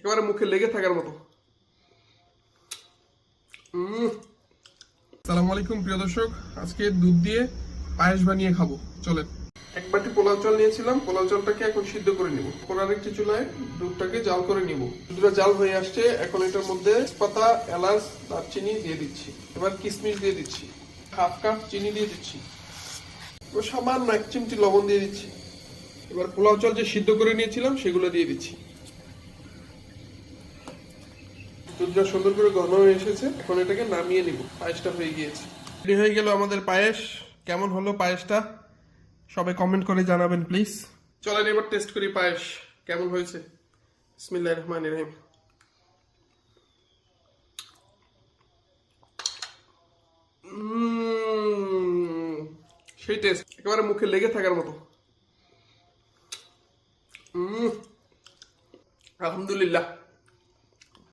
একেবারে মুখে লেগে থাকার মতো। আসসালামু আলাইকুম প্রিয় দর্শক, আজকে দুধ দিয়ে পায়েস বানিয়ে খাবো। চলেন। এক বাটি পোলাও চাল নিয়েছিলাম, পোলাও চালটাকে এখন সিদ্ধ করে নিব। পরে একটি চুলায় দুধটাকে জাল করে নিব। দুধটা জাল হয়ে আসছে, এখন এটার মধ্যে তেজপাতা, এলাচ, দারচিনি দিয়ে দিচ্ছি। এবার কিশমিশ দিয়ে দিচ্ছি, হাফ কাপ চিনি দিয়ে দিচ্ছি, সামান্য এক চিমটি লবণ দিয়ে দিচ্ছি। এবার পোলাও চাল যে সিদ্ধ করে নিয়েছিলাম সেগুলো দিয়ে দিচ্ছি। দুধটা সুন্দর করে ঘন হয়ে এসেছে, এখন এটাকে নামিয়ে নিব। পায়েসটা হয়ে গিয়েছে, রেডি হয়ে গেল আমাদের পায়েস। কেমন হলো পায়েসটা সবাই কমেন্ট করে জানাবেন প্লিজ। চলেন এবার টেস্ট করি পায়েস কেমন হয়েছে। বিসমিল্লাহির রহমানির রহিম। সেই টেস্ট, একেবারে মুখে লেগে থাকার মতো। আলহামদুলিল্লাহ।